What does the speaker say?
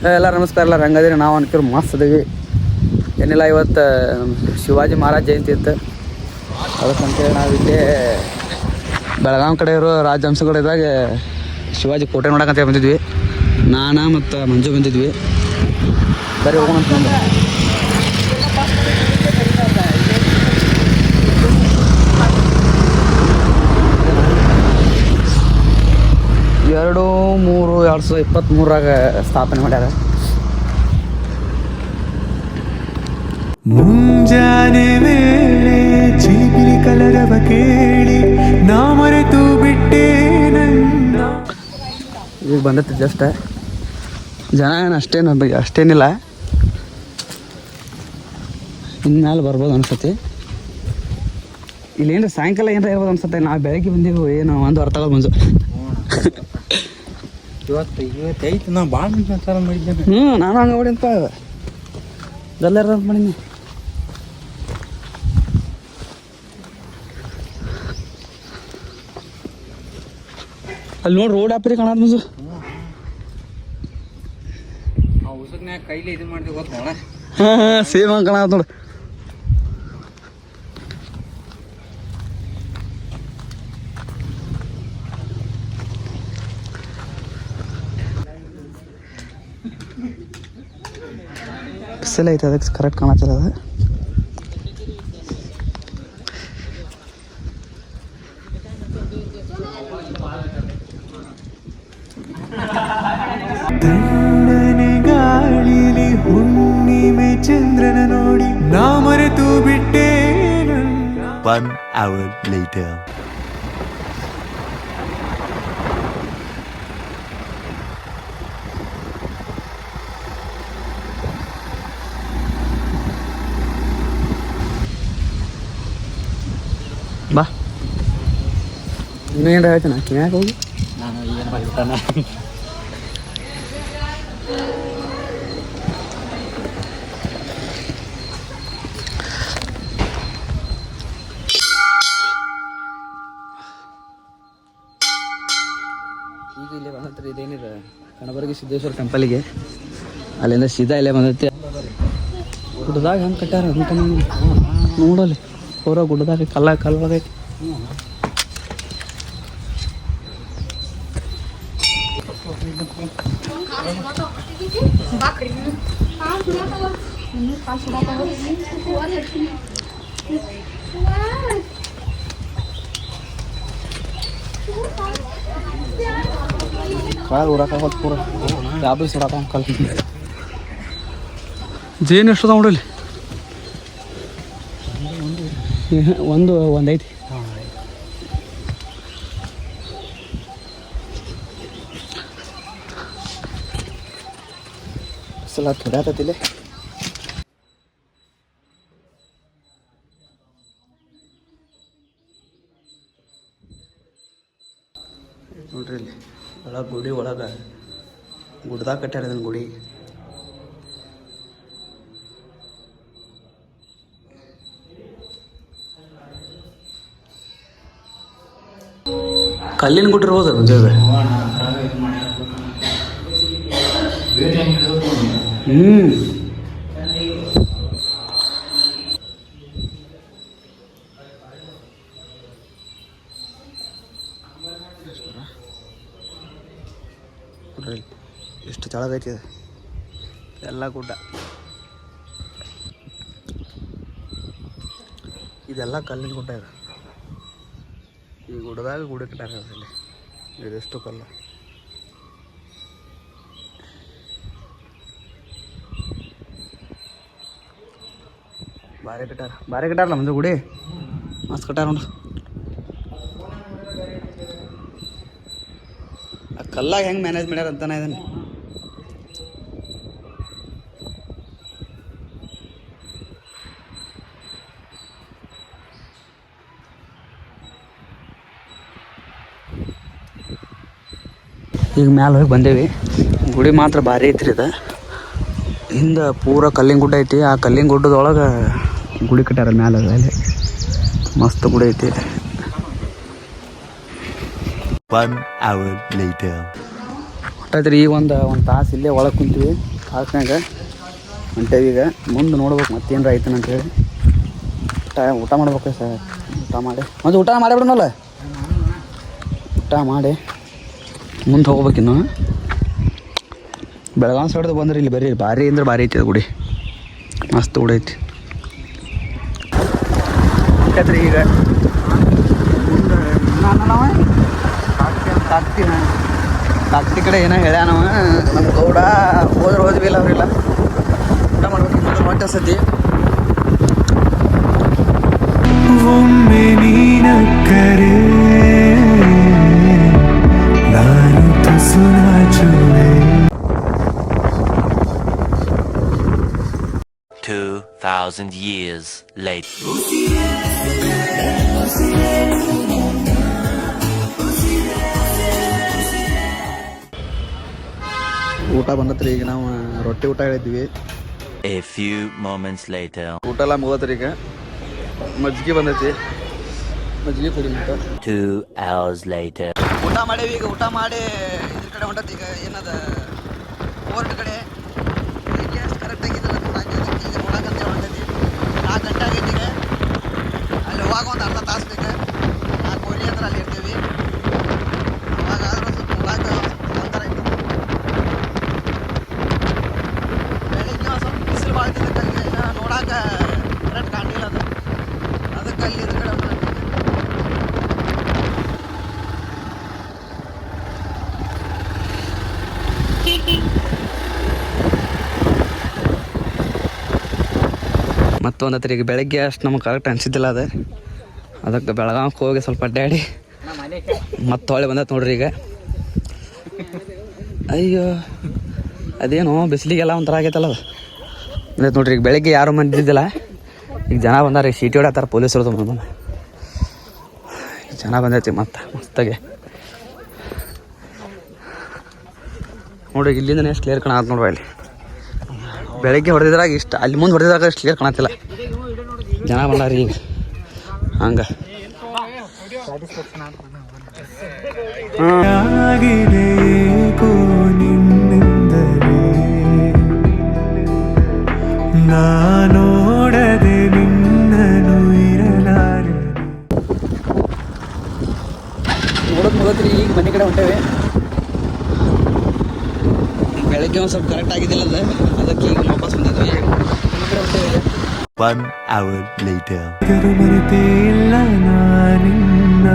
ಎಲ್ಲ ನಮಸ್ಕಾರ. ಎಲ್ಲ ರಂಗದಿರಿ. ನಾವು ಅನ್ಕಿರು ಮಸ್ತ್ ಅದೀವಿ. ಏನಿಲ್ಲ, ಇವತ್ತು ಶಿವಾಜಿ ಮಹಾರಾಜ್ ಜಯಂತಿ ಇತ್ತು. ಅದಕ್ಕಂತೇಳಿ ನಾವಿಲ್ಲಿ ಬೆಳಗಾವಿ ಕಡೆ ಇರೋ ರಾಜಹಂಸಗಡದಾಗ ಶಿವಾಜಿ ಕೋಟೆ ನೋಡಕ್ಕಂತ ಬಂದಿದ್ವಿ. ನಾನು ಮತ್ತು ಮಂಜು ಬಂದಿದ್ವಿ. ಬರೀ ಹೋಗೋಣ ಅಂತ ಬಂದೆ. 2/3/2023 ಸ್ಥಾಪನೆ ಮಾಡ್ಯಾರ. ಮುಂಜಾನೆ ವೇಳೆ ಚಿಲಿಪಿಲಿ ಕಲರವ ಕೇಳಿ ನಾ ಮರೆತು ಬಿಟ್ಟೆ ನನ್ನ. ಈಗ ಬಂದೈತಿ ಜಸ್ಟ್. ಜನ ಏನು ಅಷ್ಟೇನಿಲ್ಲ. ಇನ್ಮೇಲೆ ಬರ್ಬೋದು ಅನ್ಸತಿ. ಇಲ್ಲೇನು ಸಾಯಂಕಾಲ ಏನಾರ ಇರ್ಬೋದು ಅನ್ಸತ್ತೆ. ನಾವು ಬೆಳಗ್ಗೆ ಬಂದೀವಿ. ಏನು ಒಂದು ಅರ್ಥ ಆಗೋದು ಮಂಜು. ಇವತ್ತೈತು ನಾ ಭಾಳ ವಿಚಾರ ಮಾಡಿದ್ದೇನೆ. ನಾನು ಹಂಗೆ ಹೊಡಿಯಪ್ಪ ಎಲ್ಲಾರ ಮಾಡೀನಿ. ಅಲ್ಲಿ ನೋಡಿ ರೋಡ್ ಆಪ್ರಿ ಕಾಣತ್ ಮಂಜು. ಉಸುಕ್ನ್ಯಾಗ ಕೈಲಿ ಇದು ಮಾಡ್ತೀವಿ ಗೊತ್ತ ನೋಡ. ಹಾಂ ಸೇಮ್ ಹಂಗೆ ಕಾಣತ್ ನೋಡು. ಬಿಸಿಲು ಐತೆ, ಅದಕ್ಕೆ ಕರೆಕ್ಟ್ ಕಾಣತ್ತದ. ಅದು ತಣ್ಣನೆ ಗಾಳಿಲಿ ಹುಣ್ಣಿಮೆ ಚಂದ್ರನ ನೋಡಿ ನಾ ಮರೆತು ಬಿಟ್ಟೆ ನನ್ನ. 1 hour later. ಬಾ, ಇನ್ನೂ ಏನಾರ ಹೇಳ್ತೀನಿ. ಕಿವ್ಯಾಗ ಹೋಗಿ ನಾನು ಏನು ಮಾಡಿಬಿಟ್ಟಾನ. ಈಗ ಇಲ್ಲಿ ಬಂದತ್ರಿ. ಇದೇನಿದೆ ಕಣಬರಗಿ ಸಿದ್ದೇಶ್ವರ ಟೆಂಪಲಿಗೆ. ಅಲ್ಲಿಂದ ಸೀದಾ ಇಲ್ಲೇ ಬಂದೈತಿ. ಗುಡ್ಡದಾಗ ಹೆಂಗೆ ಕಟ್ಟಾರ ಅಂತ ನೋಡಲ್ಲಿ. ಪೂರ ಗುಡ್ಡದಾಗ ಕಲ್ಲೊಳಗೈತಿ. ಕಾಲು ಉಡಾಕಾಗತ್ತೆ ಪೂರ. ಯಾಬ್ರಿ ಸುಡಾಕ ಕಲ್ ಜೇನು ಎಷ್ಟು ನೋಡಲಿ. ಒಂದು ಐತಿ. ಸಲ ತೊಡ್ಯಾತತಿಲ್ಲ. ನೋಡ್ರಿ ಇಲ್ಲಿ ಒಳಗೆ ಗುಡಿ ಒಳಗೆ ಗುಡ್ದಾಗ ಕಟ್ಟಾರ ಇದನ್ನ ಗುಡಿ. ಕಲ್ಲಿನ ಗುಡ್ಡ ಇರ್ಬೋದು ಮುಂಜಾಗ. ನೋಡ್ರಿ ಎಷ್ಟು ತೆಳಗೈತಿ ಎಲ್ಲ ಗುಡ್ಡ. ಇದೆಲ್ಲ ಕಲ್ಲಿನ ಗುಡ್ಡ ಇದೆ. ಈ ಗುಡ್ಡದಾಗ ಗುಡಿ ಕಟ್ಟಾರ. ಅದರಲ್ಲಿ ಇದೆಷ್ಟು ಕಲ್ಲು. ಬಾರಿ ಕಟ್ಟಾರಲ್ಲ ಮುಂದೆ ಗುಡಿ. ಮಸ್ತ್ ಕಟ್ಟಾರ ನೋಡು. ಆ ಕಲ್ಲಾಗ ಹೆಂಗೆ ಮ್ಯಾನೇಜ್ ಮಾಡ್ಯಾರ ಅಂತಾನೆ ಇದನ್ನು. ಈಗ ಮ್ಯಾಲೆ ಹೋಗಿ ಬಂದೇವಿ. ಗುಡಿ ಮಾತ್ರ ಭಾರಿ ಐತ್ರಿ ಇದು. ಹಿಂದೆ ಪೂರ ಕಲ್ಲಿನ ಗುಡ್ಡ ಐತಿ. ಆ ಕಲ್ಲಿನ ಗುಡ್ಡದೊಳಗೆ ಗುಡಿ ಕಟ್ಟಾರ ಮ್ಯಾಲೆ. ಅಲ್ಲಿ ಮಸ್ತ್ ಗುಡಿ ಐತಿ. 1 hour later. ಆಯ್ತು ರೀ ಈಗ ಒಂದು ತಾಸು ಇಲ್ಲೇ ಒಳಗೆ ಕುಂತೀವಿ ಪಾರ್ಕ್ನಾಗ ಹೊಂಟೇವಿ. ಈಗ ಮುಂದೆ ನೋಡ್ಬೇಕು ಮತ್ತೇನು ಆಯ್ತಾನ ಅಂತೇಳಿ ಊಟ ಮಾಡ್ಬೇಕು ಸರ್. ಊಟ ಮಾಡಿ ಮತ್ತು ಊಟ ಮಾಡಿಬಿಡೋಣಲ್ಲ. ಊಟ ಮಾಡಿ ಮುಂದೆ ಹೋಗ್ಬೇಕಿನ್ನು. ಬೆಳಗಾವಿ ಸೈಡ್ದು ಬಂದ್ರೆ ಇಲ್ಲಿ ಬರೀ ಭಾರಿ ಅಂದ್ರೆ ಭಾರಿ ಐತಿ ಅದು ಗುಡಿ, ಮಸ್ತ್ ಗುಡಿ ಐತಿ. ಯಾಕಂದ್ರೆ ಈಗ ಕಾಕ್ತಿ ಕಡೆ ಏನೋ ಹೇಳ್ಯ ನಾವು ನಮ್ಮ ಗೌಡ ಹೋದ್ವಿ ಇಲ್ಲ ಅವರಿಲ್ಲ. ಊಟ ಮಾಡ್ಬೇಕು ಹೊಟ್ಟೆ ಸತಿ. ಒಮ್ಮೆ ನೀನಕ್ಕರೆ ನಾನು ತುಸು ನಾಚುವೆ. 2,000 years later. ಊಟ ಬಂದತ್ರಿ. ಈಗ ನಾವು ರೊಟ್ಟಿ ಊಟ ಹೇಳಿದ್ವಿ. A few moments later. ಊಟ ಎಲ್ಲ ಮುಗತ್ರಿ. ಈಗ ಮಜ್ಜಿಗೆ ಬಂದೈತಿ, ಮಜ್ಜಿಗೆ ಕುಡಿ. 2 hours later. ಊಟ ಮಾಡೀವಿ. ಈಗ ಊಟ ಮಾಡಿ ಇದ್ರ ಕಡೆ ಹೊಂಟತಿ. ಈಗ ಏನದ ಕೋರ್ಟ್ ಕಡೆ ಗ್ಯಾಸ್ ಕರೆಕ್ಟ್ ಆಗಿದ್ದಲ್ಲ ಈಗ ನೋಡಕಂತ ಹೊಂಟತಿ. 4 ಗಂಟೆ ಆಗೈತಿ. ಈಗ ಅಲ್ಲಿ ಹೋಗಾಗ ಒಂದು ಅರ್ಧ ತಾಸು ಬೇಕು. 4 ಅಂದ್ರೆ ಅಲ್ಲಿ ಇರ್ತೀವಿ. ಅವಾಗ ಆದ್ರೆ ಸ್ವಲ್ಪ ನೋಡಾಕ ಒಂಥರ ಐತಿ. ಬೆಳಿಗ್ಗೆ ಒಂದು ಸ್ವಲ್ಪ ಬಿಸಿಲು ಭಾಳ ಇದ್ದಕ್ಕೆ ನೋಡಾಕ ಕರೆಕ್ಟ್ ಕಾಣಿಲ್ಲ ಅದು. ಅದಕ್ಕೆ ಅಲ್ಲಿ ಇದ್ರ ಕಡೆ ಹೊಂಟತಿ. ಮತ್ತೊಂದು ಹತ್ರ ಈಗ ಬೆಳಗ್ಗೆ ಅಷ್ಟು ನಮಗೆ ಕರೆಕ್ಟ್ ಅನಿಸಿದ್ದಿಲ್ಲ ಅದು. ಅದಕ್ಕೆ ಬೆಳಗಾವಿಗೆ ಹೋಗಿ ಸ್ವಲ್ಪ ಅಡ್ಡಾಡಿ ಮತ್ತೆ ಹೊಳೆ ಬಂದೈತೆ ನೋಡ್ರಿ. ಈಗ ಅಯ್ಯೋ ಅದೇನು ಬಿಸಿಲಿಗೆಲ್ಲ ಒಂಥರ ಆಗೈತಲ್ಲ ಅದು ಅಂದ್ರೆ ನೋಡ್ರಿ. ಈಗ ಬೆಳಗ್ಗೆ ಯಾರು ಬಂದಿದ್ದಿಲ್ಲ, ಈಗ ಜನ ಬಂದಾರ. ಈಗ ಸೀಟಿ ಹೊಡತ್ತಾರ ಪೊಲೀಸರು ಬಂದು. ಜನ ಬಂದೈತಿ ಮತ್ತೆ ಮಸ್ತಾಗೆ ನೋಡ್ರಿ. ಇಲ್ಲಿಂದ ಎಷ್ಟು ಕ್ಲಿಯರ್ ಕಾಣತ್ತೆ ನೋಡ್ರಿ. ಅಲ್ಲಿ ಬೆಳಗ್ಗೆ ಹೊಡೆದಿದ್ರಾಗ ಇಷ್ಟ, ಅಲ್ಲಿ ಮುಂದೆ ಹೊಡೆದಿದ್ರಾಗ ಇಷ್ಟು ಕ್ಲಿಯರ್ ಕಾಣತ್ತಿಲ್ಲ. ಜನ ಬಂದಾರ ಈಗ ಹಂಗೆ. ಆಗಿದೇಕೋ ನಿನ್ನಿಂದಲೇ ನಾನೋಡದೆ ನಿನ್ನನು ಇರಲಾರೆ. ನೋಡೋದು ಮುಗತ್ರಿ. ಈಗ ಮನೆ ಕಡೆ ಹೊಂಟೇವೆ. ಬೆಳಗ್ಗೆ ಒಂದು ಸ್ವಲ್ಪ ಕರೆಕ್ಟ್ ಆಗಿದ್ದಿಲ್ಲ ಅದು. ಅದಕ್ಕೆ ಈಗ ವಾಪಸ್ ಬಂದಿದ್ವಿ. ಮನೆ ಕಡೆ ಹೊಂಟೇವೆ. 1 hour later. ಮರೆತೇ ಇಲ್ಲ ನಾನಿನ್ನ